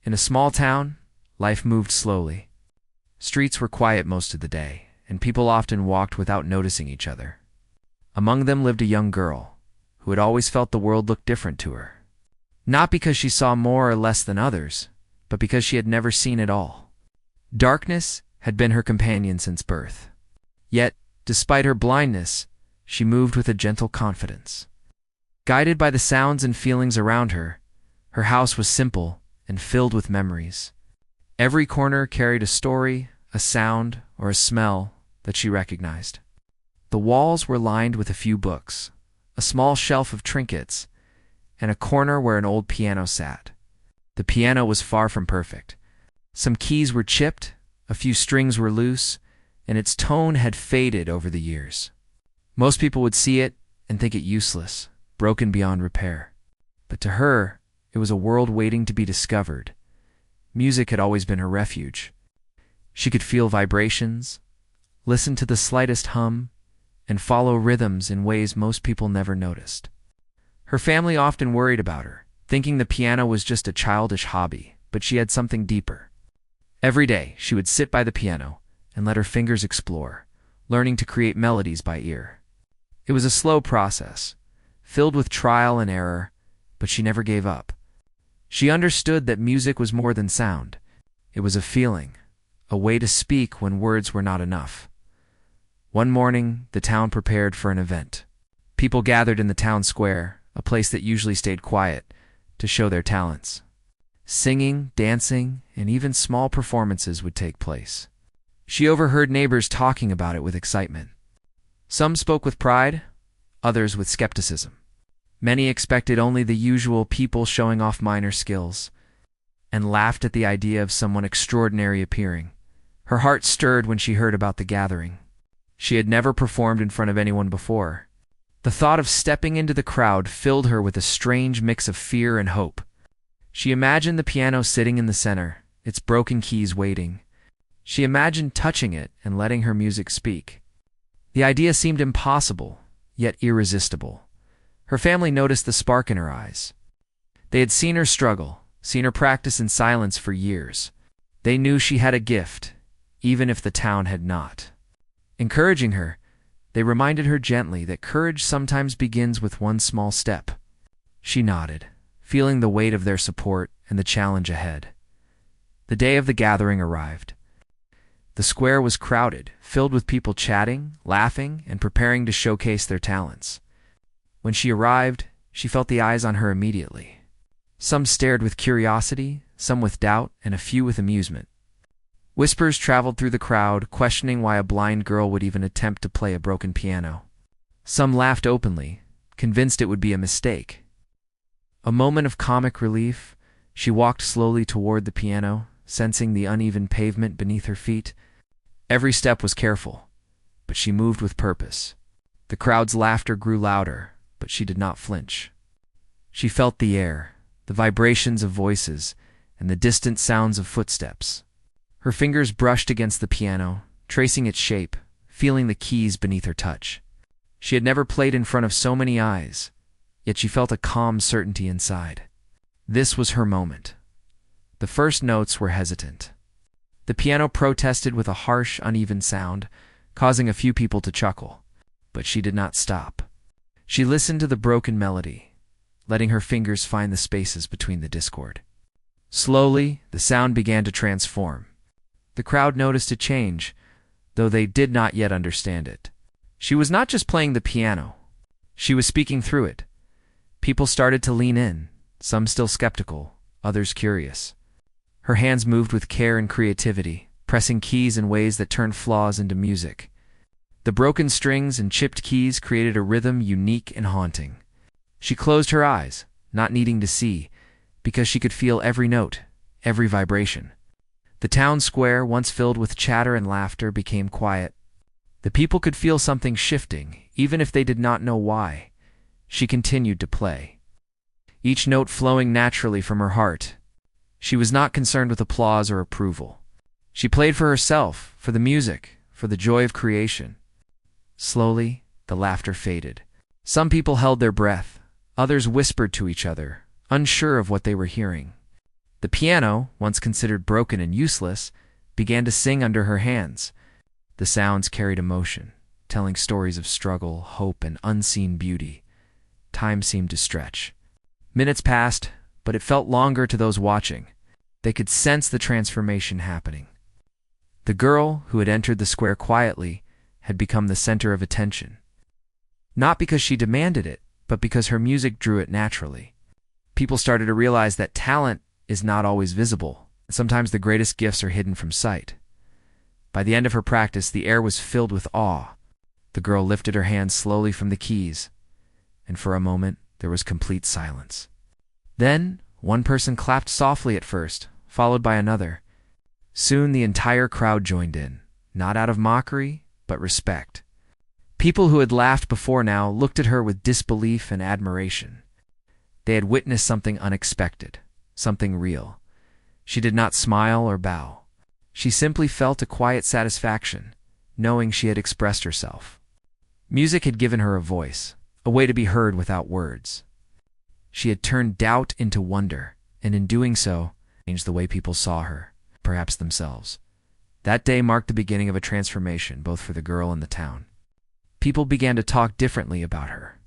In a small town, life moved slowly. Streets were quiet most of the day, and people often walked without noticing each other. Among them lived a young girl, who had always felt the world looked different to her. Not because she saw more or less than others, but because she had never seen it all. Darkness had been her companion since birth. Yet, despite her blindness, she moved with a gentle confidence. Guided by the sounds and feelings around her, her house was simple and filled with memories. Every corner carried a story, a sound, or a smell that she recognized. The walls were lined with a few books, a small shelf of trinkets, and a corner where an old piano sat. The piano was far from perfect. Some keys were chipped, a few strings were loose, and its tone had faded over the years. Most people would see it and think it useless, broken beyond repair. But to her, it was a world waiting to be discovered. Music had always been her refuge. She could feel vibrations, listen to the slightest hum, and follow rhythms in ways most people never noticed. Her family often worried about her, thinking the piano was just a childish hobby, but she had something deeper. Every day, she would sit by the piano and let her fingers explore, learning to create melodies by ear. It was a slow process, filled with trial and error, but she never gave up. She understood that music was more than sound. It was a feeling, a way to speak when words were not enough. One morning, the town prepared for an event. People gathered in the town square, a place that usually stayed quiet, to show their talents. Singing, dancing, and even small performances would take place. She overheard neighbors talking about it with excitement. Some spoke with pride, others with skepticism. Many expected only the usual people showing off minor skills, and laughed at the idea of someone extraordinary appearing. Her heart stirred when she heard about the gathering. She had never performed in front of anyone before. The thought of stepping into the crowd filled her with a strange mix of fear and hope. She imagined the piano sitting in the center, its broken keys waiting. She imagined touching it and letting her music speak. The idea seemed impossible, yet irresistible. Her family noticed the spark in her eyes. They had seen her struggle, seen her practice in silence for years. They knew she had a gift, even if the town had not. Encouraging her, they reminded her gently that courage sometimes begins with one small step. She nodded, feeling the weight of their support and the challenge ahead. The day of the gathering arrived. The square was crowded, filled with people chatting, laughing, and preparing to showcase their talents. When she arrived, she felt the eyes on her immediately. Some stared with curiosity, some with doubt, and a few with amusement. Whispers traveled through the crowd, questioning why a blind girl would even attempt to play a broken piano. Some laughed openly, convinced it would be a mistake. A moment of comic relief, she walked slowly toward the piano, sensing the uneven pavement beneath her feet. Every step was careful, but she moved with purpose. The crowd's laughter grew louder, but she did not flinch. She felt the air, the vibrations of voices, and the distant sounds of footsteps. Her fingers brushed against the piano, tracing its shape, feeling the keys beneath her touch. She had never played in front of so many eyes, yet she felt a calm certainty inside. This was her moment. The first notes were hesitant. The piano protested with a harsh, uneven sound, causing a few people to chuckle. But she did not stop. She listened to the broken melody, letting her fingers find the spaces between the discord. Slowly, the sound began to transform. The crowd noticed a change, though they did not yet understand it. She was not just playing the piano. She was speaking through it. People started to lean in, some still skeptical, others curious. Her hands moved with care and creativity, pressing keys in ways that turned flaws into music. The broken strings and chipped keys created a rhythm unique and haunting. She closed her eyes, not needing to see, because she could feel every note, every vibration. The town square, once filled with chatter and laughter, became quiet. The people could feel something shifting, even if they did not know why. She continued to play, each note flowing naturally from her heart. She was not concerned with applause or approval. She played for herself, for the music, for the joy of creation. Slowly, the laughter faded. Some people held their breath. Others whispered to each other, unsure of what they were hearing. The piano, once considered broken and useless, began to sing under her hands. The sounds carried emotion, telling stories of struggle, hope, and unseen beauty. Time seemed to stretch. Minutes passed, but it felt longer to those watching. They could sense the transformation happening. The girl, who had entered the square quietly, had become the center of attention. Not because she demanded it, but because her music drew it naturally. People started to realize that talent is not always visible. Sometimes the greatest gifts are hidden from sight. By the end of her practice, the air was filled with awe. The girl lifted her hands slowly from the keys, and for a moment there was complete silence. Then, one person clapped softly at first, followed by another. Soon the entire crowd joined in, not out of mockery, but respect. People who had laughed before now looked at her with disbelief and admiration. They had witnessed something unexpected, something real. She did not smile or bow. She simply felt a quiet satisfaction, knowing she had expressed herself. Music had given her a voice, a way to be heard without words. She had turned doubt into wonder, and in doing so, changed the way people saw her, perhaps themselves. That day marked the beginning of a transformation, both for the girl and the town. People began to talk differently about her.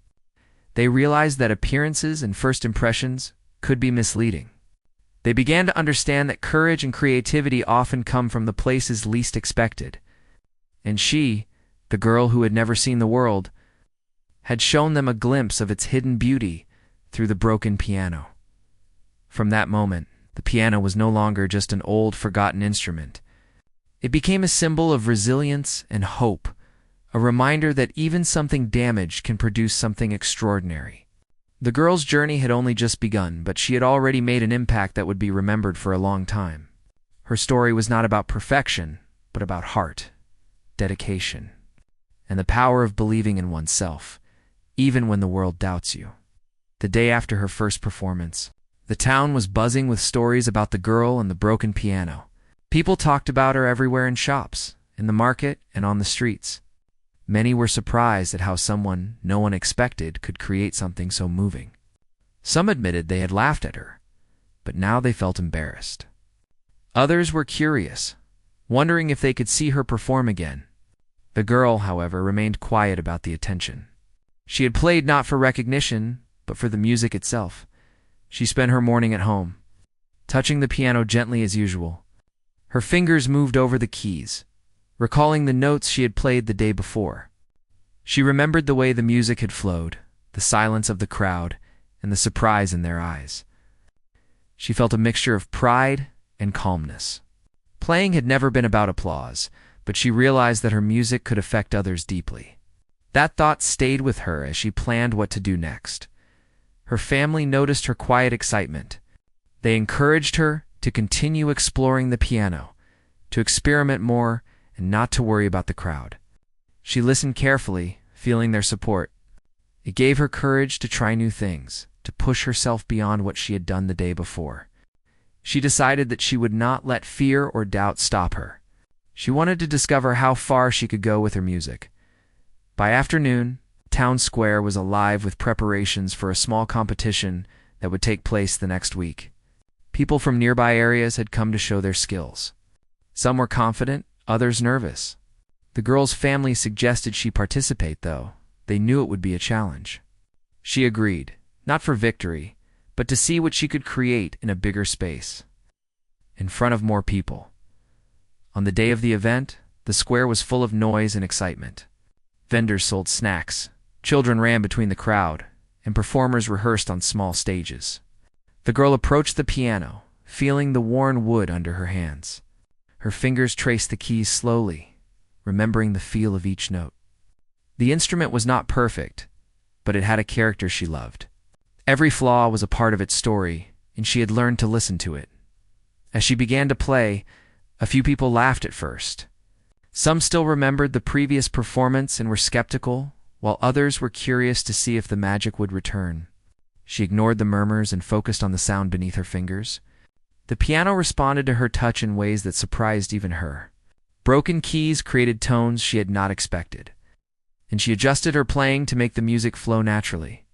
They realized that appearances and first impressions could be misleading. They began to understand that courage and creativity often come from the places least expected. And she, the girl who had never seen the world, had shown them a glimpse of its hidden beauty through the broken piano. From that moment, the piano was no longer just an old, forgotten instrument. It became a symbol of resilience and hope, a reminder that even something damaged can produce something extraordinary. The girl's journey had only just begun, but she had already made an impact that would be remembered for a long time. Her story was not about perfection, but about heart, dedication, and the power of believing in oneself, even when the world doubts you. The day after her first performance, the town was buzzing with stories about the girl and the broken piano. People talked about her everywhere in shops, in the market, and on the streets. Many were surprised at how someone no one expected could create something so moving. Some admitted they had laughed at her, but now they felt embarrassed. Others were curious, wondering if they could see her perform again. The girl, however, remained quiet about the attention. She had played not for recognition, but for the music itself. She spent her morning at home, touching the piano gently as usual. Her fingers moved over the keys, recalling the notes she had played the day before. She remembered the way the music had flowed, the silence of the crowd, and the surprise in their eyes. She felt a mixture of pride and calmness. Playing had never been about applause, but she realized that her music could affect others deeply. That thought stayed with her as she planned what to do next. Her family noticed her quiet excitement. They encouraged her to continue exploring the piano, to experiment more, and not to worry about the crowd. She listened carefully, feeling their support. It gave her courage to try new things, to push herself beyond what she had done the day before. She decided that she would not let fear or doubt stop her. She wanted to discover how far she could go with her music. By afternoon, town square was alive with preparations for a small competition that would take place the next week. People from nearby areas had come to show their skills. Some were confident, others nervous. The girl's family suggested she participate, though. They knew it would be a challenge. She agreed, not for victory, but to see what she could create in a bigger space, in front of more people. On the day of the event, the square was full of noise and excitement. Vendors sold snacks, children ran between the crowd, and performers rehearsed on small stages. The girl approached the piano, feeling the worn wood under her hands. Her fingers traced the keys slowly, remembering the feel of each note. The instrument was not perfect, but it had a character she loved. Every flaw was a part of its story, and she had learned to listen to it. As she began to play, a few people laughed at first. Some still remembered the previous performance and were skeptical, while others were curious to see if the magic would return. She ignored the murmurs and focused on the sound beneath her fingers. The piano responded to her touch in ways that surprised even her. Broken keys created tones she had not expected, and she adjusted her playing to make the music flow naturally.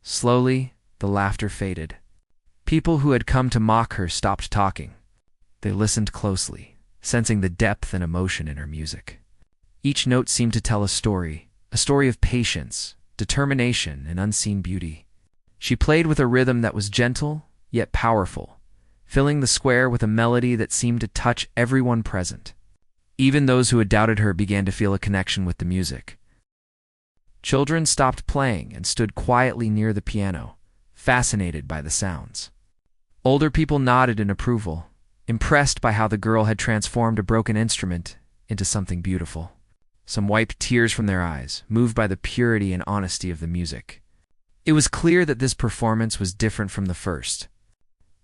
Slowly, the laughter faded. People who had come to mock her stopped talking. They listened closely, sensing the depth and emotion in her music. Each note seemed to tell a story of patience, determination, and unseen beauty. She played with a rhythm that was gentle, yet powerful, filling the square with a melody that seemed to touch everyone present. Even those who had doubted her began to feel a connection with the music. Children stopped playing and stood quietly near the piano, fascinated by the sounds. Older people nodded in approval, impressed by how the girl had transformed a broken instrument into something beautiful. Some wiped tears from their eyes, moved by the purity and honesty of the music. It was clear that this performance was different from the first.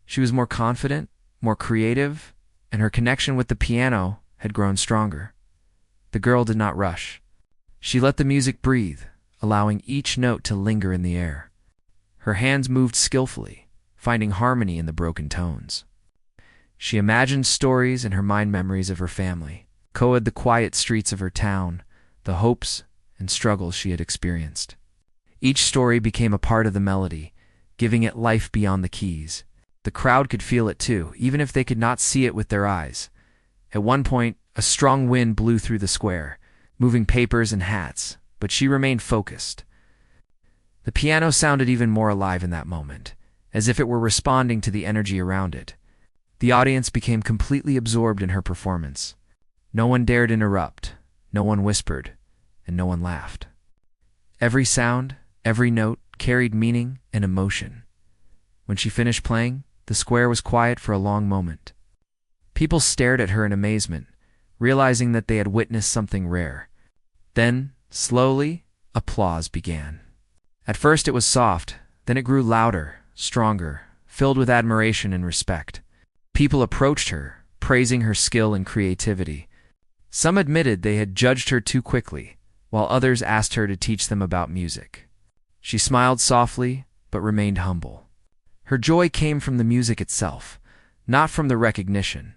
She was more confident, more creative, and her connection with the piano had grown stronger. The girl did not rush. She let the music breathe, allowing each note to linger in the air. Her hands moved skillfully, finding harmony in the broken tones. She imagined stories in her mind, memories of her family, echoed the quiet streets of her town, the hopes and struggles she had experienced. Each story became a part of the melody, giving it life beyond the keys. The crowd could feel it too, even if they could not see it with their eyes. At one point, a strong wind blew through the square, moving papers and hats, but she remained focused. The piano sounded even more alive in that moment, as if it were responding to the energy around it. The audience became completely absorbed in her performance. No one dared interrupt, no one whispered, and no one laughed. Every sound, every note carried meaning and emotion. When she finished playing, the square was quiet for a long moment. People stared at her in amazement, realizing that they had witnessed something rare. Then, slowly, applause began. At first it was soft, then it grew louder, stronger, filled with admiration and respect. People approached her, praising her skill and creativity. Some admitted they had judged her too quickly, while others asked her to teach them about music. She smiled softly, but remained humble. Her joy came from the music itself, not from the recognition.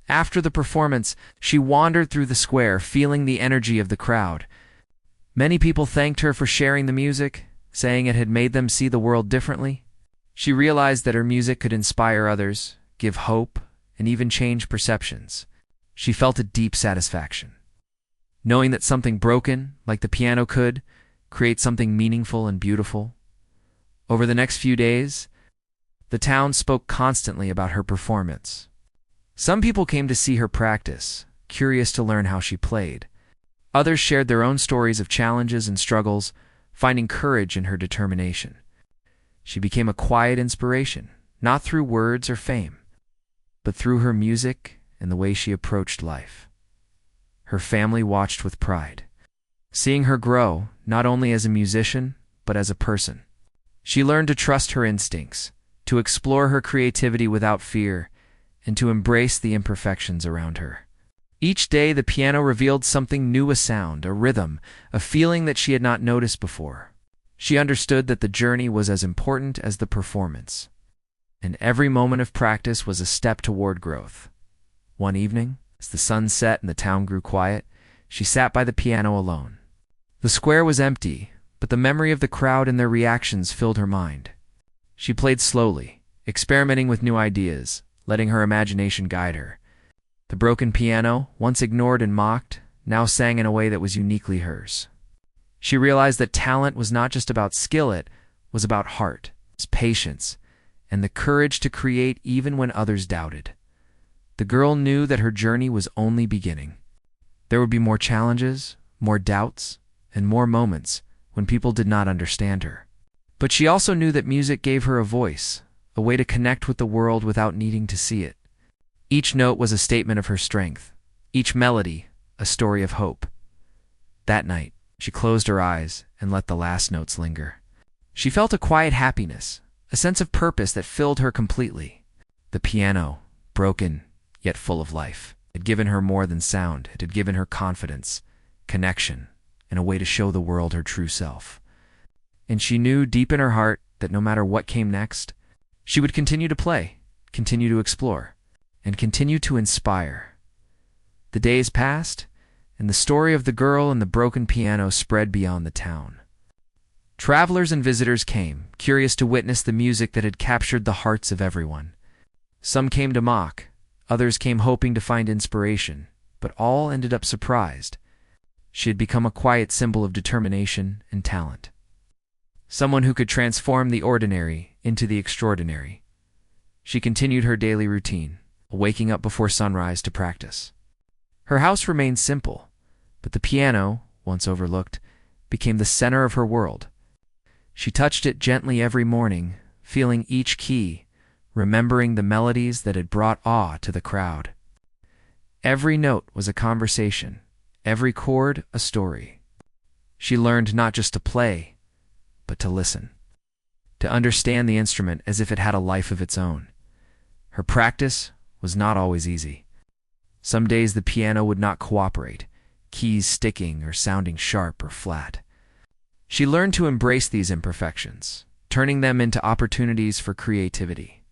After the performance, she wandered through the square, feeling the energy of the crowd. Many people thanked her for sharing the music, saying it had made them see the world differently. She realized that her music could inspire others, give hope, and even change perceptions. She felt a deep satisfaction, knowing that something broken, like the piano could, create something meaningful and beautiful. Over the next few days, the town spoke constantly about her performance. Some people came to see her practice, curious to learn how she played. Others shared their own stories of challenges and struggles, finding courage in her determination. She became a quiet inspiration, not through words or fame, but through her music and the way she approached life. Her family watched with pride, seeing her grow not only as a musician, but as a person. She learned to trust her instincts, to explore her creativity without fear, and to embrace the imperfections around her. Each day the piano revealed something new, a sound, a rhythm, a feeling that she had not noticed before. She understood that the journey was as important as the performance, and every moment of practice was a step toward growth. One evening, as the sun set and the town grew quiet, she sat by the piano alone. The square was empty, but the memory of the crowd and their reactions filled her mind. She played slowly, experimenting with new ideas, letting her imagination guide her. The broken piano, once ignored and mocked, now sang in a way that was uniquely hers. She realized that talent was not just about skill, it was about heart, patience, and the courage to create even when others doubted. The girl knew that her journey was only beginning. There would be more challenges, more doubts, and more moments when people did not understand her. But she also knew that music gave her a voice, a way to connect with the world without needing to see it. Each note was a statement of her strength, each melody a story of hope. That night, she closed her eyes and let the last notes linger. She felt a quiet happiness, a sense of purpose that filled her completely. The piano, broken yet full of life, had given her more than sound. It had given her confidence, connection, and a way to show the world her true self. And she knew deep in her heart that no matter what came next, she would continue to play, continue to explore, and continue to inspire. The days passed, and the story of the girl and the broken piano spread beyond the town. Travelers and visitors came, curious to witness the music that had captured the hearts of everyone. Some came to mock, others came hoping to find inspiration, but all ended up surprised. She had become a quiet symbol of determination and talent. Someone who could transform the ordinary into the extraordinary. She continued her daily routine, waking up before sunrise to practice. Her house remained simple, but the piano, once overlooked, became the center of her world. She touched it gently every morning, feeling each key, remembering the melodies that had brought awe to the crowd. Every note was a conversation, every chord a story. She learned not just to play, but to listen, to understand the instrument as if it had a life of its own. Her practice was not always easy. Some days the piano would not cooperate, keys sticking or sounding sharp or flat. She learned to embrace these imperfections, turning them into opportunities for creativity.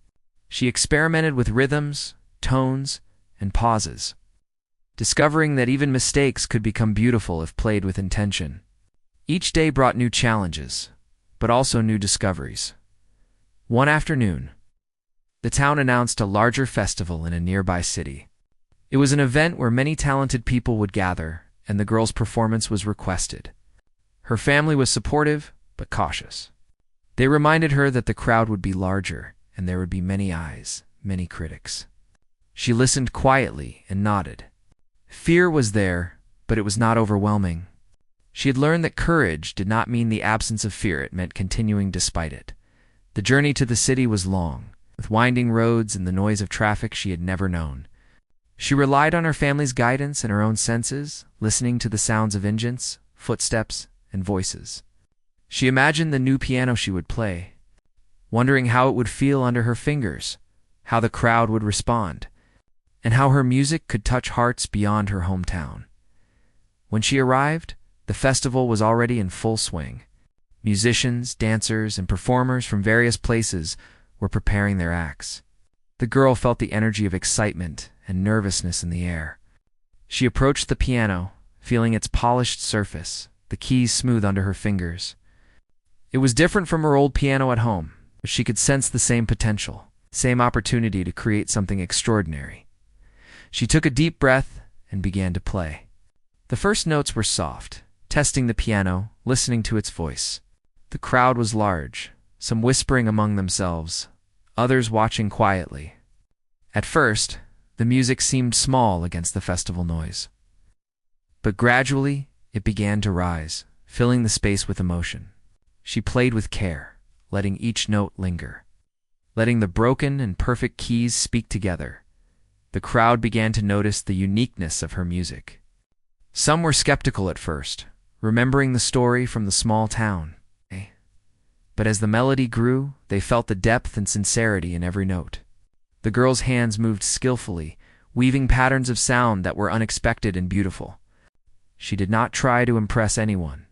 She experimented with rhythms, tones, and pauses, discovering that even mistakes could become beautiful if played with intention. Each day brought new challenges, but also new discoveries. One afternoon, the town announced a larger festival in a nearby city. It was an event where many talented people would gather, and the girl's performance was requested. Her family was supportive, but cautious. They reminded her that the crowd would be larger, and there would be many eyes, many critics. She listened quietly and nodded. Fear was there, but it was not overwhelming. She had learned that courage did not mean the absence of fear, it meant continuing despite it. The journey to the city was long, with winding roads and the noise of traffic she had never known. She relied on her family's guidance and her own senses, listening to the sounds of engines, footsteps, and voices. She imagined the new piano she would play, wondering how it would feel under her fingers, how the crowd would respond, and how her music could touch hearts beyond her hometown. When she arrived, the festival was already in full swing. Musicians, dancers, and performers from various places were preparing their acts. The girl felt the energy of excitement and nervousness in the air. She approached the piano, feeling its polished surface, the keys smooth under her fingers. It was different from her old piano at home, but she could sense the same potential, same opportunity to create something extraordinary. She took a deep breath and began to play. The first notes were soft, testing the piano, listening to its voice. The crowd was large, some whispering among themselves, others watching quietly. At first, the music seemed small against the festival noise. But gradually, it began to rise, filling the space with emotion. She played with care, letting each note linger, letting the broken and perfect keys speak together. The crowd began to notice the uniqueness of her music. Some were skeptical at first, remembering the story from the small town. But as the melody grew, they felt the depth and sincerity in every note. The girl's hands moved skillfully, weaving patterns of sound that were unexpected and beautiful. She did not try to impress anyone.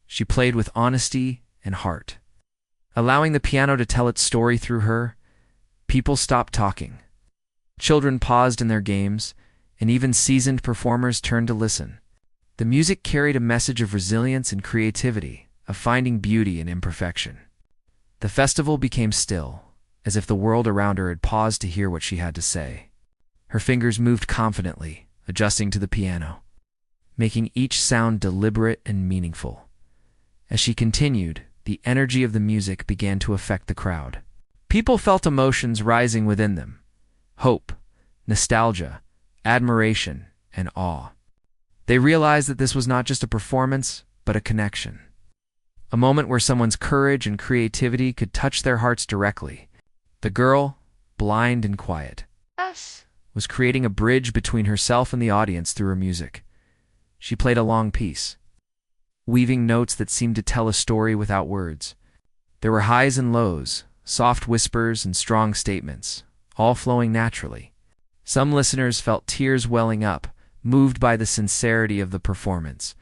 She played with honesty and heart. Allowing the piano to tell its story through her, people stopped talking. Children paused in their games, and even seasoned performers turned to listen. The music carried a message of resilience and creativity, of finding beauty in imperfection. The festival became still, as if the world around her had paused to hear what she had to say. Her fingers moved confidently, adjusting to the piano, making each sound deliberate and meaningful. As she continued, the energy of the music began to affect the crowd. People felt emotions rising within them: hope, nostalgia, admiration, and awe. They realized that this was not just a performance, but a connection. A moment where someone's courage and creativity could touch their hearts directly. The girl, blind and quiet, was creating a bridge between herself and the audience through her music. She played a long piece, weaving notes that seemed to tell a story without words. There were highs and lows, soft whispers and strong statements, all flowing naturally. Some listeners felt tears welling up, moved by the sincerity of the performance.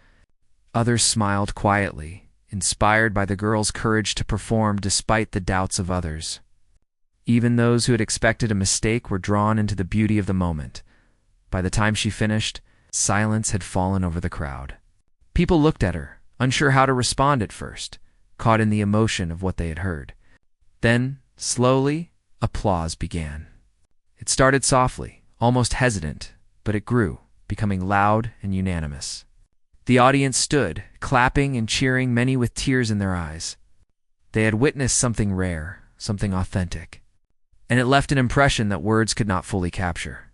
Others smiled quietly, inspired by the girl's courage to perform despite the doubts of others. Even those who had expected a mistake were drawn into the beauty of the moment. By the time she finished, silence had fallen over the crowd. People looked at her, unsure how to respond at first. caught in the emotion of what they had heard. Then, slowly, applause began. It started softly, almost hesitant, but it grew, becoming loud and unanimous. The audience stood, clapping and cheering, many with tears in their eyes. They had witnessed something rare, something authentic, and it left an impression that words could not fully capture.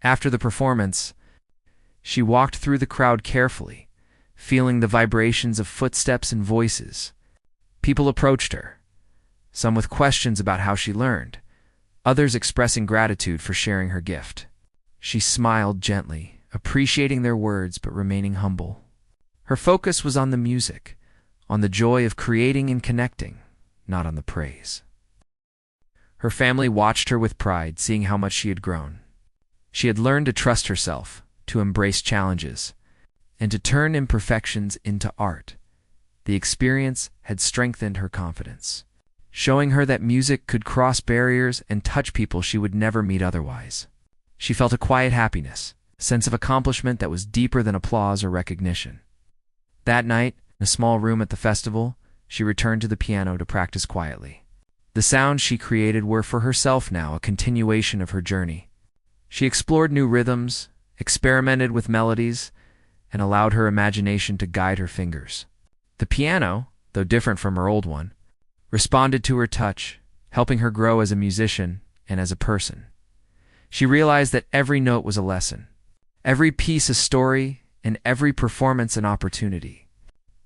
After the performance, she walked through the crowd carefully, feeling the vibrations of footsteps and voices. People approached her, some with questions about how she learned, others expressing gratitude for sharing her gift. She smiled gently, appreciating their words but remaining humble. Her focus was on the music, on the joy of creating and connecting, not on the praise. Her family watched her with pride, seeing how much she had grown. She had learned to trust herself, to embrace challenges, and to turn imperfections into art. The experience had strengthened her confidence, showing her that music could cross barriers and touch people she would never meet otherwise. She felt a quiet happiness, a sense of accomplishment that was deeper than applause or recognition. That night, in a small room at the festival, she returned to the piano to practice quietly. The sounds she created were for herself now, a continuation of her journey. She explored new rhythms, experimented with melodies, and allowed her imagination to guide her fingers. The piano, though different from her old one, responded to her touch, helping her grow as a musician and as a person. She realized that every note was a lesson, every piece a story, and every performance an opportunity.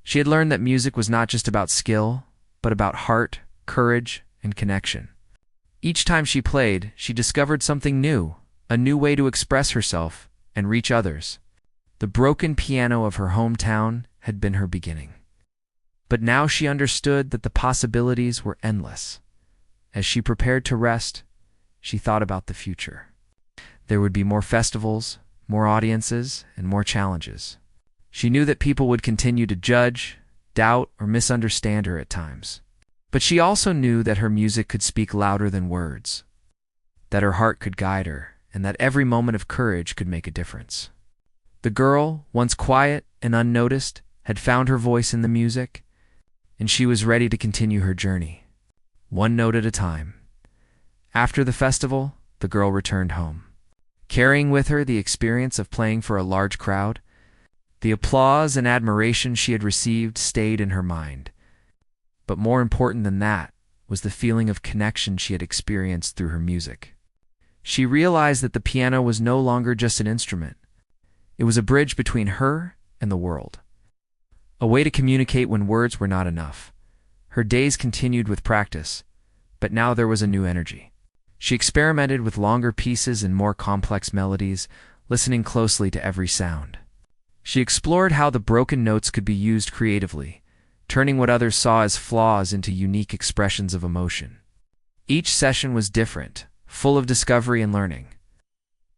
She had learned that music was not just about skill, but about heart, courage, and connection. Each time she played, she discovered something new, a new way to express herself and reach others. The broken piano of her hometown had been her beginning. But now she understood that the possibilities were endless. As she prepared to rest, she thought about the future. There would be more festivals, more audiences, and more challenges. She knew that people would continue to judge, doubt, or misunderstand her at times. But she also knew that her music could speak louder than words, that her heart could guide her, and that every moment of courage could make a difference. The girl, once quiet and unnoticed, had found her voice in the music, and she was ready to continue her journey, one note at a time. After the festival, the girl returned home, carrying with her the experience of playing for a large crowd. The applause and admiration she had received stayed in her mind. But more important than that was the feeling of connection she had experienced through her music. She realized that the piano was no longer just an instrument. It was a bridge between her and the world, a way to communicate when words were not enough. Her days continued with practice, but now there was a new energy. She experimented with longer pieces and more complex melodies, listening closely to every sound. She explored how the broken notes could be used creatively, turning what others saw as flaws into unique expressions of emotion. Each session was different, full of discovery and learning,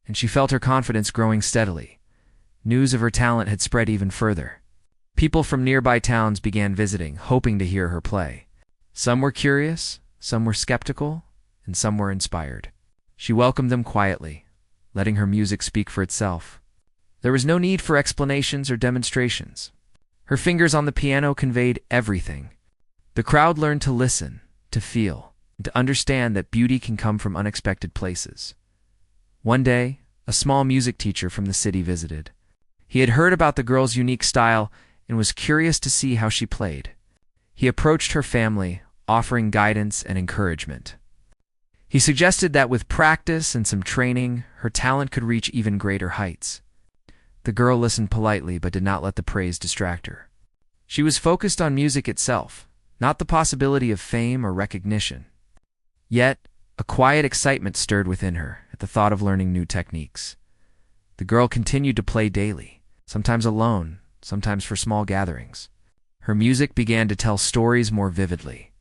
and she felt her confidence growing steadily. News of her talent had spread even further. People from nearby towns began visiting, hoping to hear her play. Some were curious, some were skeptical, and some were inspired. She welcomed them quietly, letting her music speak for itself. There was no need for explanations or demonstrations. Her fingers on the piano conveyed everything. The crowd learned to listen, to feel, and to understand that beauty can come from unexpected places. One day, a small music teacher from the city visited. He had heard about the girl's unique style and was curious to see how she played. He approached her family, offering guidance and encouragement. He suggested that with practice and some training, her talent could reach even greater heights. The girl listened politely but did not let the praise distract her. She was focused on music itself, not the possibility of fame or recognition. Yet, a quiet excitement stirred within her at the thought of learning new techniques. The girl continued to play daily, sometimes alone, sometimes for small gatherings. Her music began to tell stories more vividly.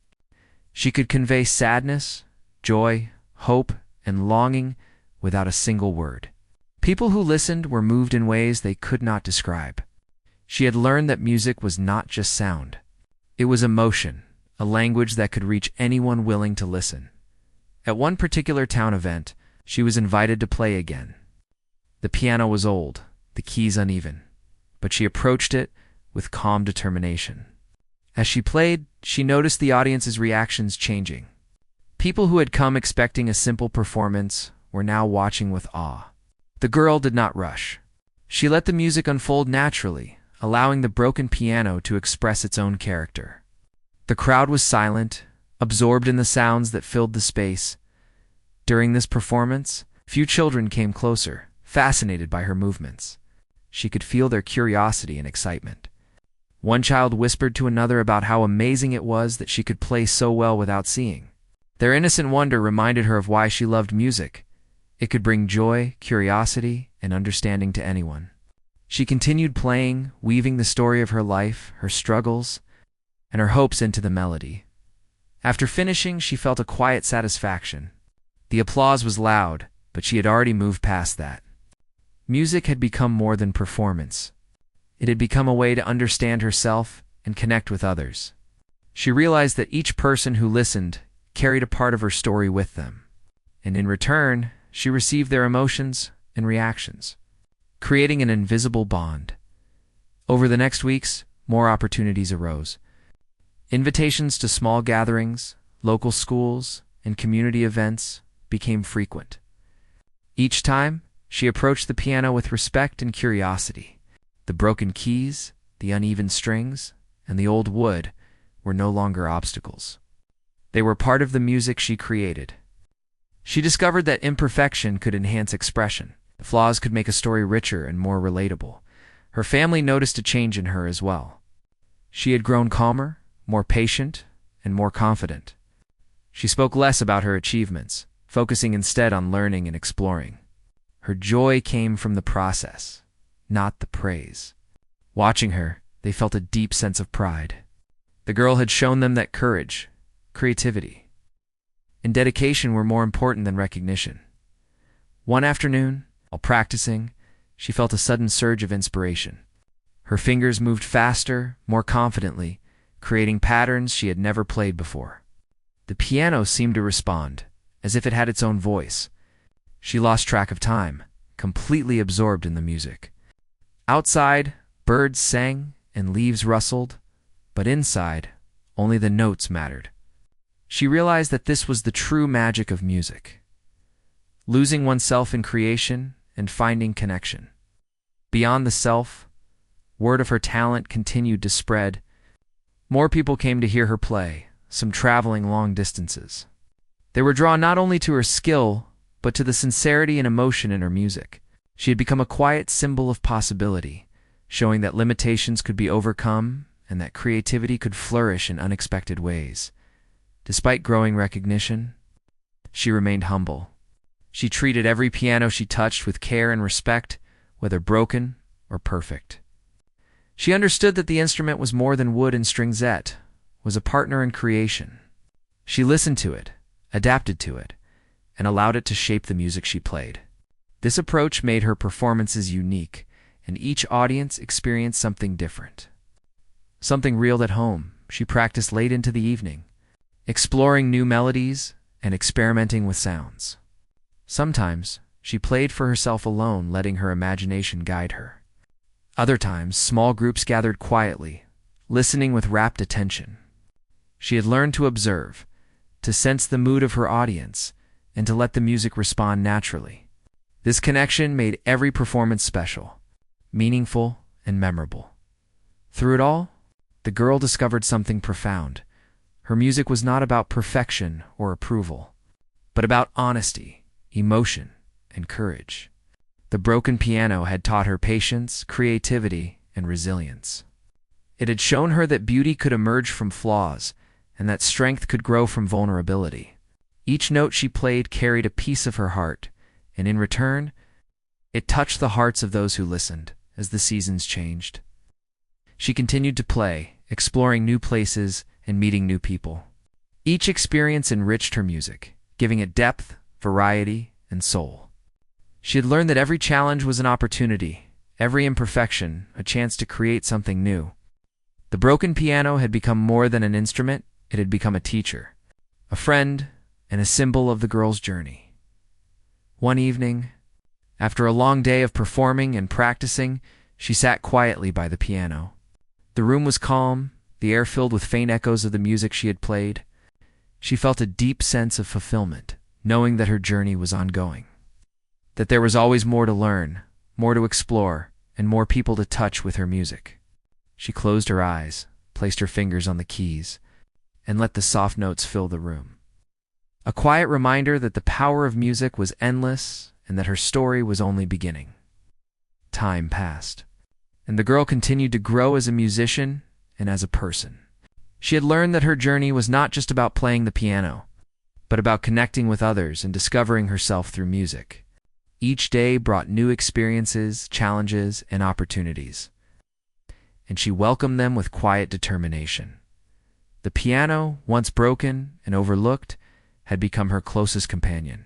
She could convey sadness, joy, hope, and longing without a single word. People who listened were moved in ways they could not describe. She had learned that music was not just sound. It was emotion, a language that could reach anyone willing to listen. At one particular town event, she was invited to play again. The piano was old, the keys uneven, but she approached it with calm determination. As she played, she noticed the audience's reactions changing. People who had come expecting a simple performance were now watching with awe. The girl did not rush. She let the music unfold naturally, allowing the broken piano to express its own character. The crowd was silent, absorbed in the sounds that filled the space. During this performance, few children came closer, fascinated by her movements. She could feel their curiosity and excitement. One child whispered to another about how amazing it was that she could play so well without seeing. Their innocent wonder reminded her of why she loved music. It could bring joy, curiosity, and understanding to anyone. She continued playing, weaving the story of her life, her struggles, and her hopes into the melody. After finishing, she felt a quiet satisfaction. The applause was loud, but she had already moved past that. Music had become more than performance. It had become a way to understand herself and connect with others. She realized that each person who listened carried a part of her story with them, and in return, she received their emotions and reactions, creating an invisible bond. Over the next weeks, more opportunities arose. Invitations to small gatherings, local schools, and community events became frequent. Each time, she approached the piano with respect and curiosity. The broken keys, the uneven strings, and the old wood were no longer obstacles. They were part of the music she created. She discovered that imperfection could enhance expression. Flaws could make a story richer and more relatable. Her family noticed a change in her as well. She had grown calmer, more patient, and more confident. She spoke less about her achievements, focusing instead on learning and exploring. Her joy came from the process, not the praise. Watching her, they felt a deep sense of pride. The girl had shown them that courage, creativity, and dedication were more important than recognition. One afternoon, while practicing, she felt a sudden surge of inspiration. Her fingers moved faster, more confidently, creating patterns she had never played before. The piano seemed to respond, as if it had its own voice. She lost track of time, completely absorbed in the music. Outside, birds sang and leaves rustled, but inside, only the notes mattered. She realized that this was the true magic of music, losing oneself in creation and finding connection. Beyond the self, word of her talent continued to spread. More people came to hear her play, some traveling long distances. They were drawn not only to her skill, but to the sincerity and emotion in her music. She had become a quiet symbol of possibility, showing that limitations could be overcome and that creativity could flourish in unexpected ways. Despite growing recognition, she remained humble. She treated every piano she touched with care and respect, whether broken or perfect. She understood that the instrument was more than wood and stringset, was a partner in creation. She listened to it, adapted to it, and allowed it to shape the music she played. This approach made her performances unique, and each audience experienced something different. Something real at home, she practiced late into the evening, exploring new melodies and experimenting with sounds. Sometimes, she played for herself alone, letting her imagination guide her. Other times, small groups gathered quietly, listening with rapt attention. She had learned to observe, to sense the mood of her audience, and to let the music respond naturally. This connection made every performance special, meaningful, and memorable. Through it all, the girl discovered something profound. Her music was not about perfection or approval, but about honesty, emotion, and courage. The broken piano had taught her patience, creativity, and resilience. It had shown her that beauty could emerge from flaws, and that strength could grow from vulnerability. Each note she played carried a piece of her heart, and in return, it touched the hearts of those who listened as the seasons changed. She continued to play, exploring new places and meeting new people. Each experience enriched her music, giving it depth, variety, and soul. She had learned that every challenge was an opportunity, every imperfection a chance to create something new. The broken piano had become more than an instrument, it had become a teacher, a friend, and a symbol of the girl's journey. One evening, after a long day of performing and practicing, she sat quietly by the piano. The room was calm, the air filled with faint echoes of the music she had played. She felt a deep sense of fulfillment, knowing that her journey was ongoing. That there was always more to learn, more to explore, and more people to touch with her music. She closed her eyes, placed her fingers on the keys, and let the soft notes fill the room. A quiet reminder that the power of music was endless and that her story was only beginning. Time passed, and the girl continued to grow as a musician and as a person. She had learned that her journey was not just about playing the piano, but about connecting with others and discovering herself through music. Each day brought new experiences, challenges, and opportunities, and she welcomed them with quiet determination. The piano, once broken and overlooked, had become her closest companion.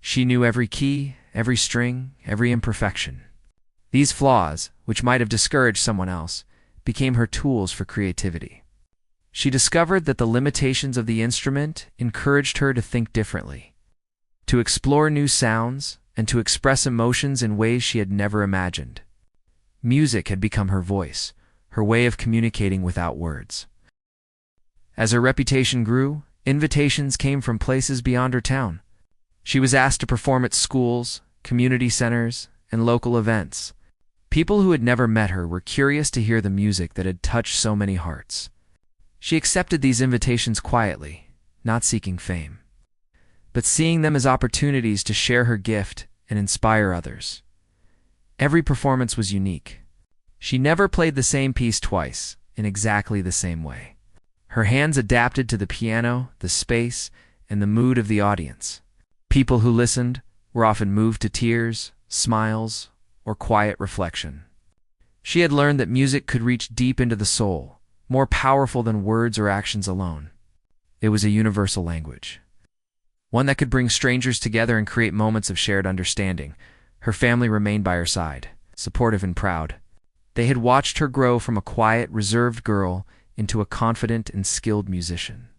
She knew every key, every string, every imperfection. These flaws, which might have discouraged someone else, became her tools for creativity. She discovered that the limitations of the instrument encouraged her to think differently, to explore new sounds, and to express emotions in ways she had never imagined. Music had become her voice, her way of communicating without words. As her reputation grew, invitations came from places beyond her town. She was asked to perform at schools, community centers, and local events. People who had never met her were curious to hear the music that had touched so many hearts. She accepted these invitations quietly, not seeking fame, but seeing them as opportunities to share her gift and inspire others. Every performance was unique. She never played the same piece twice, in exactly the same way. Her hands adapted to the piano, the space, and the mood of the audience. People who listened were often moved to tears, smiles, or quiet reflection. She had learned that music could reach deep into the soul, more powerful than words or actions alone. It was a universal language, one that could bring strangers together and create moments of shared understanding. Her family remained by her side, supportive and proud. They had watched her grow from a quiet, reserved girl into a confident and skilled musician.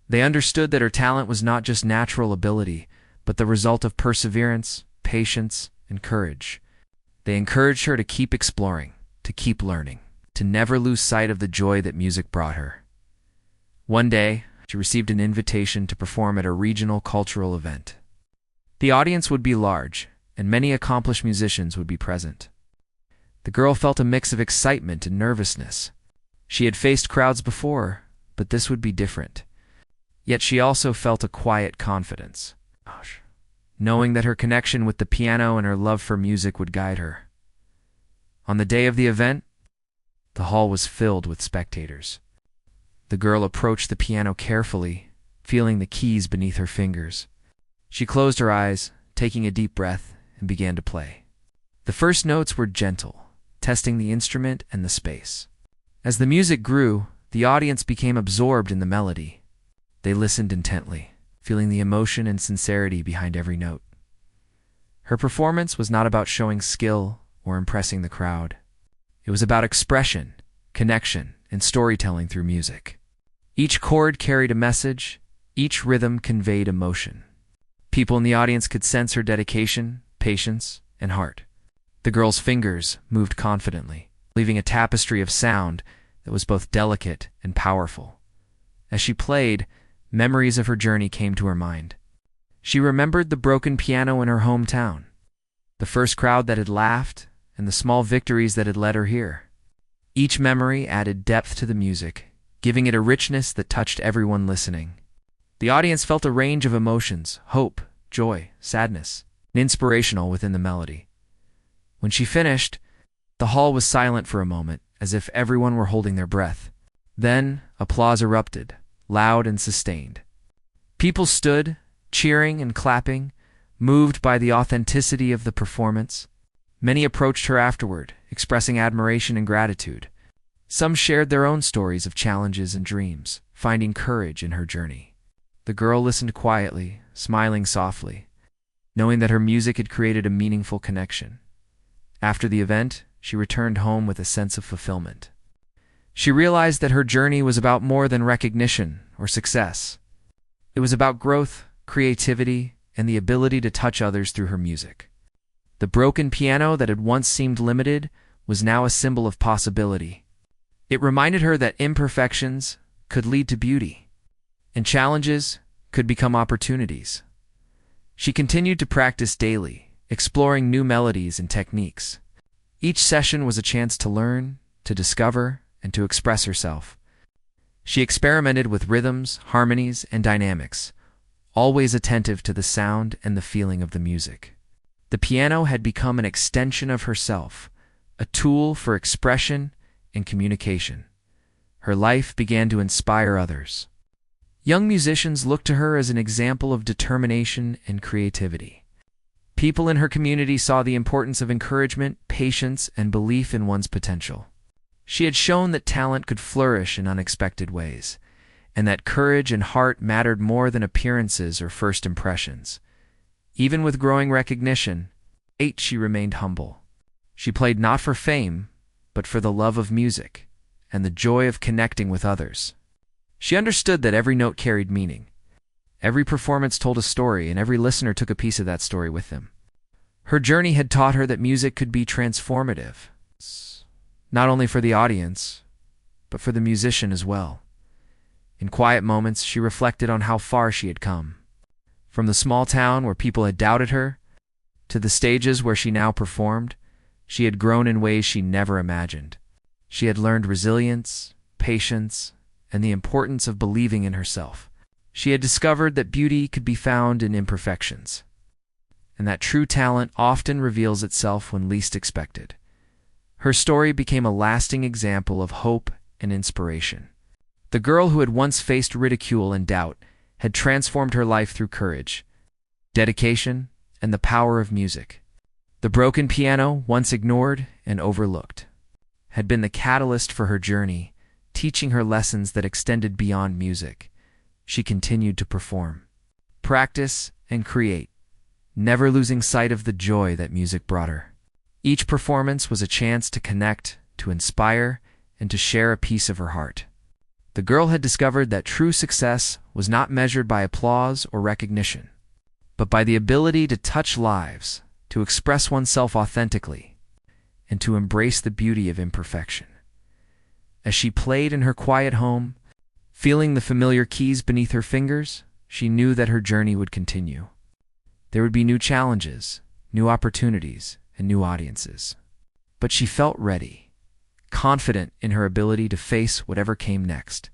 They understood that her talent was not just natural ability, but the result of perseverance, patience, and courage. They encouraged her to keep exploring, to keep learning, to never lose sight of the joy that music brought her. One day, she received an invitation to perform at a regional cultural event. The audience would be large, and many accomplished musicians would be present. The girl felt a mix of excitement and nervousness. She had faced crowds before, but this would be different. Yet she also felt a quiet confidence, knowing that her connection with the piano and her love for music would guide her. On the day of the event, the hall was filled with spectators. The girl approached the piano carefully, feeling the keys beneath her fingers. She closed her eyes, taking a deep breath, and began to play. The first notes were gentle, testing the instrument and the space. As the music grew, the audience became absorbed in the melody. They listened intently, feeling the emotion and sincerity behind every note. Her performance was not about showing skill or impressing the crowd. It was about expression, connection, and storytelling through music. Each chord carried a message, each rhythm conveyed emotion. People in the audience could sense her dedication, patience, and heart. The girl's fingers moved confidently, leaving a tapestry of sound that was both delicate and powerful. As she played, memories of her journey came to her mind. She remembered the broken piano in her hometown, the first crowd that had laughed, and the small victories that had led her here. Each memory added depth to the music, giving it a richness that touched everyone listening. The audience felt a range of emotions: hope, joy, sadness, and inspirational within the melody. When she finished, the hall was silent for a moment, as if everyone were holding their breath. Then applause erupted, loud and sustained. People stood, cheering and clapping, moved by the authenticity of the performance. Many approached her afterward, expressing admiration and gratitude. Some shared their own stories of challenges and dreams, finding courage in her journey. The girl listened quietly, smiling softly, knowing that her music had created a meaningful connection. After the event, she returned home with a sense of fulfillment. She realized that her journey was about more than recognition or success. It was about growth, creativity, and the ability to touch others through her music. The broken piano that had once seemed limited was now a symbol of possibility. It reminded her that imperfections could lead to beauty, and challenges could become opportunities. She continued to practice daily, exploring new melodies and techniques. Each session was a chance to learn, to discover, and to express herself. She experimented with rhythms, harmonies, and dynamics, always attentive to the sound and the feeling of the music. The piano had become an extension of herself, a tool for expression and communication. Her life began to inspire others. Young musicians looked to her as an example of determination and creativity. People in her community saw the importance of encouragement, patience, and belief in one's potential. She had shown that talent could flourish in unexpected ways, and that courage and heart mattered more than appearances or first impressions. Even with growing recognition, she remained humble. She played not for fame, but for the love of music and the joy of connecting with others. She understood that every note carried meaning. Every performance told a story, and every listener took a piece of that story with them. Her journey had taught her that music could be transformative, not only for the audience, but for the musician as well. In quiet moments, she reflected on how far she had come. From the small town where people had doubted her, to the stages where she now performed, she had grown in ways she never imagined. She had learned resilience, patience, and the importance of believing in herself. She had discovered that beauty could be found in imperfections, and that true talent often reveals itself when least expected. Her story became a lasting example of hope and inspiration. The girl who had once faced ridicule and doubt had transformed her life through courage, dedication, and the power of music. The broken piano, once ignored and overlooked, had been the catalyst for her journey, teaching her lessons that extended beyond music. She continued to perform, practice, and create, never losing sight of the joy that music brought her. Each performance was a chance to connect, to inspire, and to share a piece of her heart. The girl had discovered that true success was not measured by applause or recognition, but by the ability to touch lives, to express oneself authentically, and to embrace the beauty of imperfection. As she played in her quiet home, feeling the familiar keys beneath her fingers, she knew that her journey would continue. There would be new challenges, new opportunities, and new audiences. But she felt ready, confident in her ability to face whatever came next.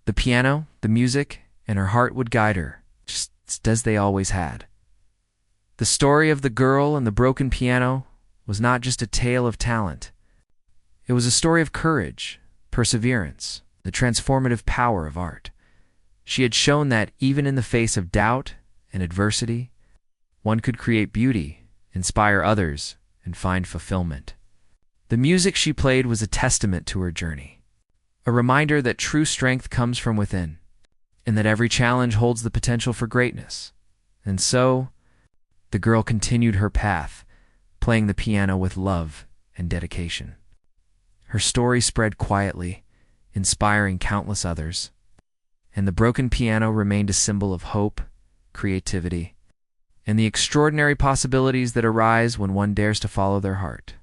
The piano, the music, and her heart would guide her, just as they always had. The story of the girl and the broken piano was not just a tale of talent. It was a story of courage, perseverance, the transformative power of art. She had shown that even in the face of doubt and adversity, one could create beauty, inspire others, and find fulfillment. The music she played was a testament to her journey, a reminder that true strength comes from within, and that every challenge holds the potential for greatness. And so, the girl continued her path, playing the piano with love and dedication. Her story spread quietly, inspiring countless others, and the broken piano remained a symbol of hope, creativity, and the extraordinary possibilities that arise when one dares to follow their heart.